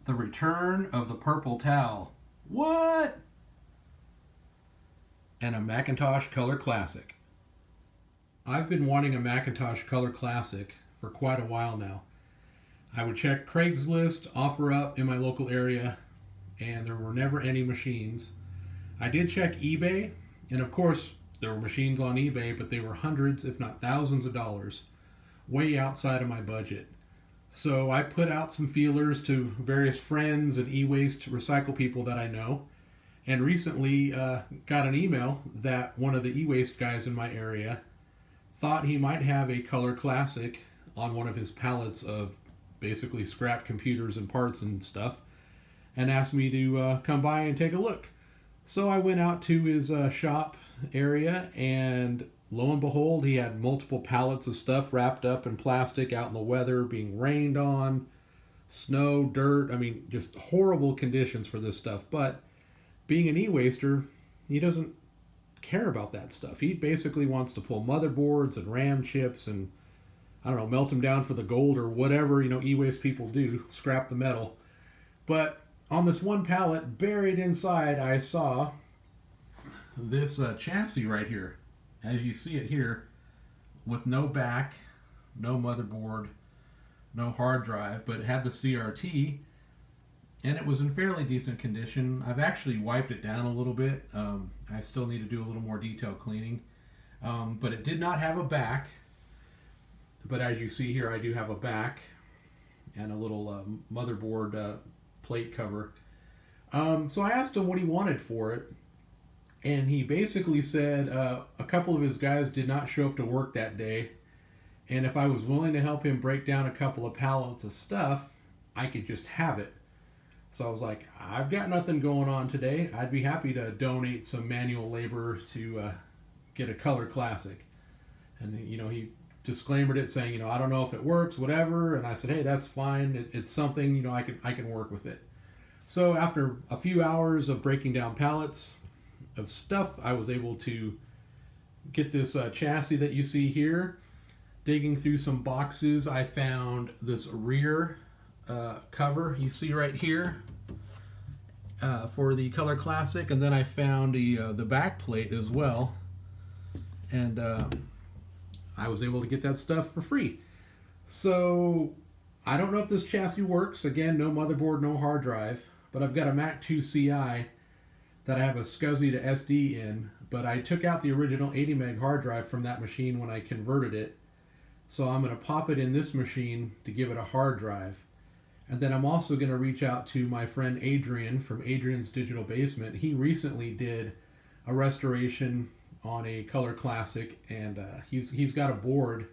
The return of the purple towel. What? And a Macintosh Color Classic. I've been wanting a Macintosh Color Classic for quite a while now. I would check Craigslist, OfferUp in my local area, and there were never any machines. I did check eBay, and of course, there were machines on eBay, but they were hundreds, if not thousands of dollars, way outside of my budget. So I put out some feelers to various friends and e-waste recycle people that I know, and recently got an email that one of the e-waste guys in my area thought he might have a Color Classic on one of his pallets of basically scrap computers and parts and stuff, and asked me to come by and take a look. So I went out to his shop area, and lo and behold, he had multiple pallets of stuff wrapped up in plastic out in the weather, being rained on, snow, dirt. I mean, just horrible conditions for this stuff. But being an e-waster, he doesn't care about that stuff. He basically wants to pull motherboards and RAM chips and, I don't know, melt them down for the gold or whatever, e-waste people do, scrap the metal. But on this one pallet, buried inside, I saw this chassis right here, as you see it here, with no back, no motherboard, no hard drive, but it had the CRT, and it was in fairly decent condition. I've actually wiped it down a little bit. I still need to do a little more detailed cleaning, but it did not have a back. But as you see here, I do have a back and a little motherboard plate cover. So I asked him what he wanted for it, and he basically said a couple of his guys did not show up to work that day, and if I was willing to help him break down a couple of pallets of stuff, I could just have it. So I was like, I've got nothing going on today. I'd be happy to donate some manual labor to get a Color Classic. And he disclaimed it saying, I don't know if it works, whatever. And I said, hey, that's fine. It's something, I can work with it. So after a few hours of breaking down pallets of stuff, I was able to get this chassis that you see here. Digging through some boxes, I found this rear cover you see right here for the Color Classic, and then I found the back plate as well, and I was able to get that stuff for free. So I don't know if this chassis works. Again, no motherboard, no hard drive, but I've got a Mac 2 CI that I have a SCSI to SD in, but I took out the original 80 meg hard drive from that machine when I converted it, so I'm going to pop it in this machine to give it a hard drive. And then I'm also going to reach out to my friend Adrian from Adrian's Digital Basement. He recently did a restoration on a Color Classic, and he's got a board.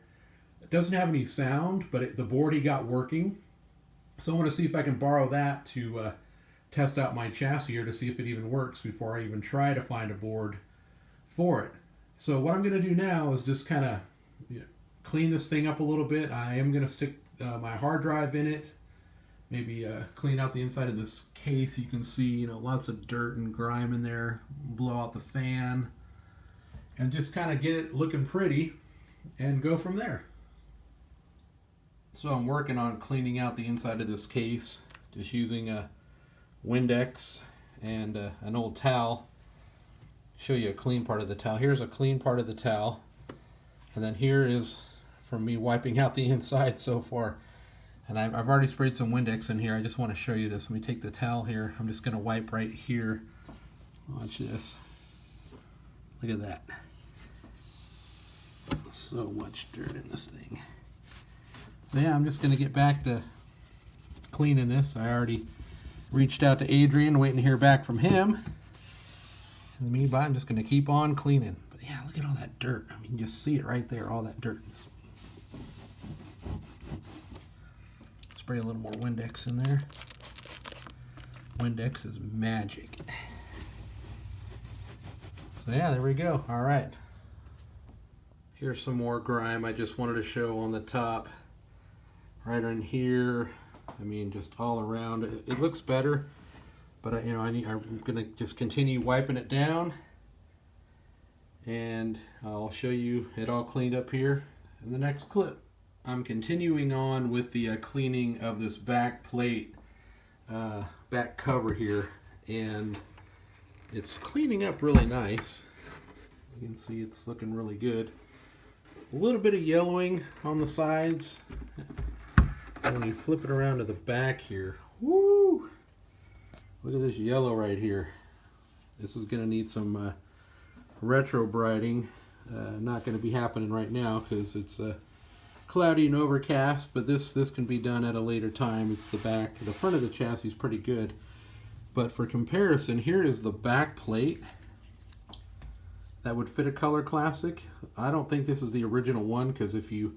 It doesn't have any sound, but the board he got working. So I want to see if I can borrow that to test out my chassis here to see if it even works before I even try to find a board for it. So what I'm going to do now is just kind of clean this thing up a little bit. I am going to stick my hard drive in it. Maybe clean out the inside of this case. You can see, lots of dirt and grime in there. Blow out the fan. And just kind of get it looking pretty and go from there. So I'm working on cleaning out the inside of this case. Just using a Windex and an old towel. Show you a clean part of the towel. Here's a clean part of the towel. And then here is from me wiping out the inside so far. And I've already sprayed some Windex in here. I just want to show you this. Let me take the towel here. I'm just going to wipe right here. Watch this. Look at that. So much dirt in this thing. So yeah, I'm just going to get back to cleaning this. I already reached out to Adrian, waiting to hear back from him. In the meanwhile, I'm just going to keep on cleaning. But yeah, look at all that dirt. I mean, you just see it right there, all that dirt. Spray a little more Windex in there. Windex is magic. So yeah, there we go. All right. Here's some more grime I just wanted to show on the top. Right on here. I mean, just all around. It looks better, but I'm gonna just continue wiping it down, and I'll show you it all cleaned up here in the next clip. I'm continuing on with the cleaning of this back plate back cover here, and it's cleaning up really nice. You can see it's looking really good. A little bit of yellowing on the sides. When you flip it around to the back here, woo! Look at this yellow right here. This is going to need some retro brighting. Not going to be happening right now because it's cloudy and overcast, but this can be done at a later time. It's the back. The front of the chassis is pretty good. But for comparison, here is the back plate that would fit a Color Classic. I don't think this is the original one, because if you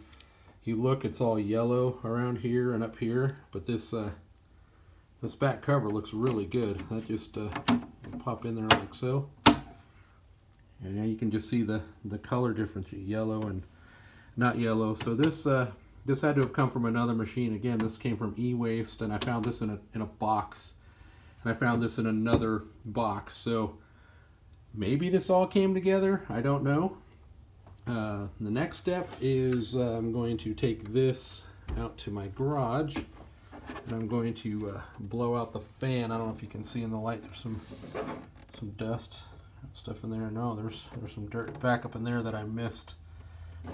look, it's all yellow around here and up here. But this this back cover looks really good. That just pop in there like so. And now you can just see the color difference, yellow and not yellow. So this had to have come from another machine. Again, this came from e-waste, and I found this in a box. And I found this in another box. So maybe this all came together. I don't know. The next step is I'm going to take this out to my garage, and I'm going to blow out the fan. I don't know if you can see in the light. There's some dust and stuff in there. No, there's some dirt back up in there that I missed.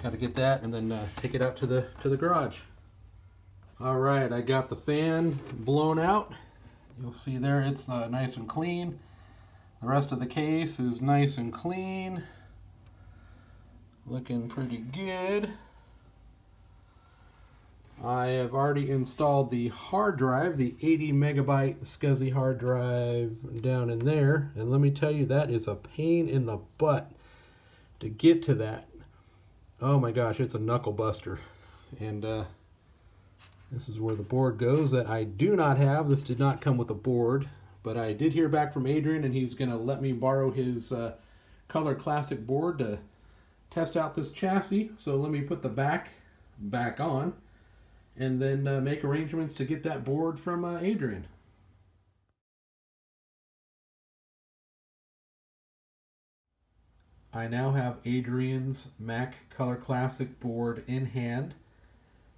Got to get that and then take it out to the garage. All right, I got the fan blown out. You'll see there it's nice and clean. The rest of the case is nice and clean. Looking pretty good. I have already installed the hard drive, the 80 megabyte SCSI hard drive down in there. And let me tell you, that is a pain in the butt to get to that. Oh my gosh, it's a knuckle buster. And this is where the board goes that I do not have. This did not come with a board, but I did hear back from Adrian, and he's going to let me borrow his Color Classic board to test out this chassis. So let me put the back on, and then make arrangements to get that board from Adrian. I now have Adrian's Mac Color Classic board in hand.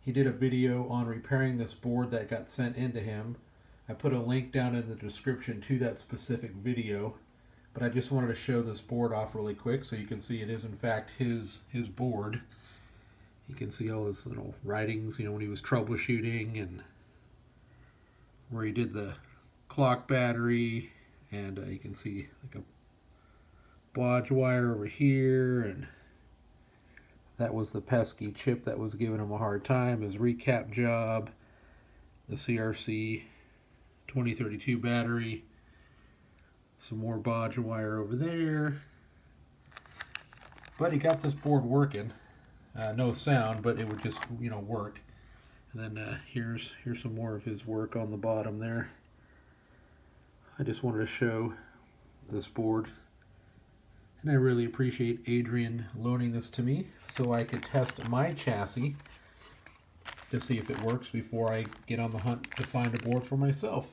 He did a video on repairing this board that got sent into him. I put a link down in the description to that specific video, but I just wanted to show this board off really quick so you can see it is in fact his board. You can see all his little writings, you know, when he was troubleshooting, and where he did the clock battery, and you can see like a bodge wire over here, and that was the pesky chip that was giving him a hard time, his recap job, the CRC 2032 battery, some more bodge wire over there. But he got this board working. No sound, but it would just, you know, work. And then here's some more of his work on the bottom there. I just wanted to show this board. And I really appreciate Adrian loaning this to me so I could test my chassis to see if it works before I get on the hunt to find a board for myself.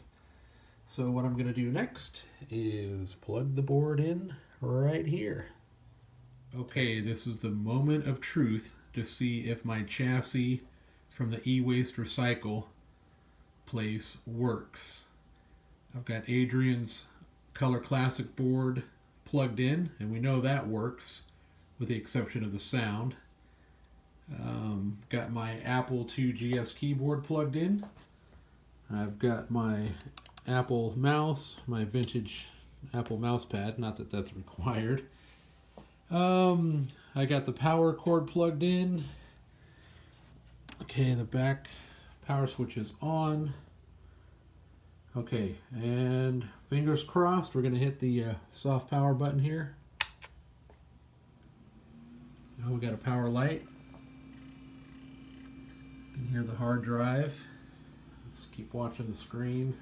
So what I'm going to do next is plug the board in right here. Okay, this is the moment of truth to see if my chassis from the e-waste recycle place works. I've got Adrian's Color Classic board plugged in, and we know that works with the exception of the sound. Got my Apple II GS keyboard plugged in. I've got my Apple mouse, my vintage Apple mouse pad, not that that's required. I got the power cord plugged in. Okay, the back power switch is on. Okay, and fingers crossed, we're going to hit the soft power button here. Oh, we got a power light. You can hear the hard drive. Let's keep watching the screen.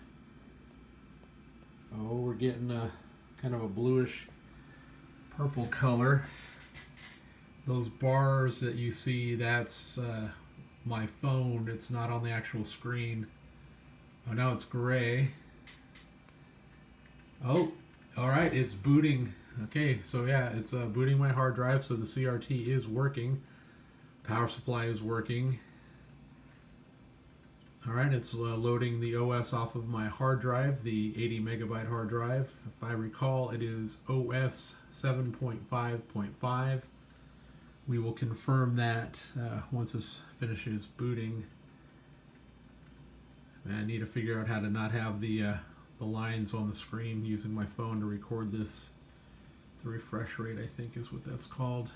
Oh, we're getting a kind of a bluish purple color. Those bars that you see, that's my phone. It's not on the actual screen. Oh, now it's gray. Oh, all right, it's booting. Okay, so yeah, it's booting my hard drive, so the CRT is working. Power supply is working. Alright, it's loading the OS off of my hard drive, the 80 megabyte hard drive. If I recall, it is OS 7.5.5. We will confirm that once this finishes booting. And I need to figure out how to not have the lines on the screen using my phone to record this. The refresh rate, I think, is what that's called.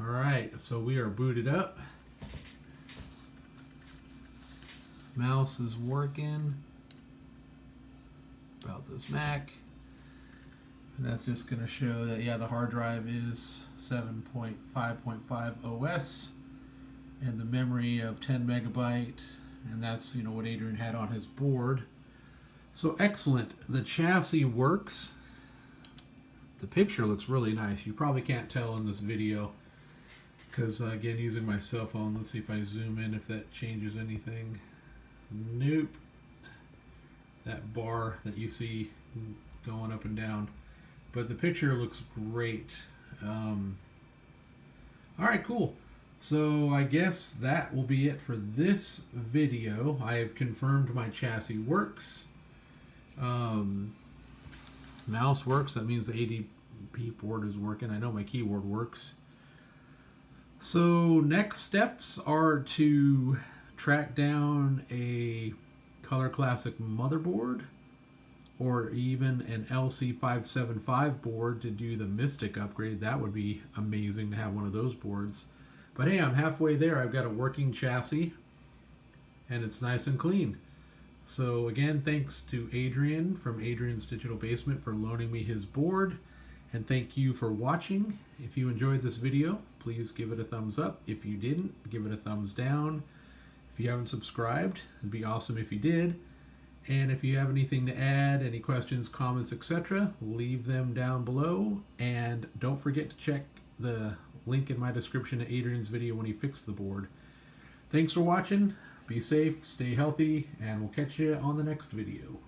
Alright, so we are booted up. Mouse is working. About this Mac. And that's just going to show that, yeah, the hard drive is 7.5.5 OS. And the memory of 10 megabyte. And that's, you know, what Adrian had on his board. So excellent. The chassis works. The picture looks really nice. You probably can't tell in this video. Because, again, using my cell phone, let's see if I zoom in, if that changes anything. Nope. That bar that you see going up and down. But the picture looks great. Alright, cool. So I guess that will be it for this video. I have confirmed my chassis works. Mouse works. That means the ADP board is working. I know my keyboard works. So next steps are to track down a Color Classic motherboard or even an LC575 board to do the Mystic upgrade. That would be amazing to have one of those boards. But hey, I'm halfway there. I've got a working chassis and it's nice and clean. So again, thanks to Adrian from Adrian's Digital Basement for loaning me his board. And thank you for watching. If you enjoyed this video, please give it a thumbs up. If you didn't, give it a thumbs down. If you haven't subscribed, it'd be awesome if you did. And if you have anything to add, any questions, comments, etc., leave them down below. And don't forget to check the link in my description to Adrian's video when he fixed the board. Thanks for watching. Be safe, stay healthy, and we'll catch you on the next video.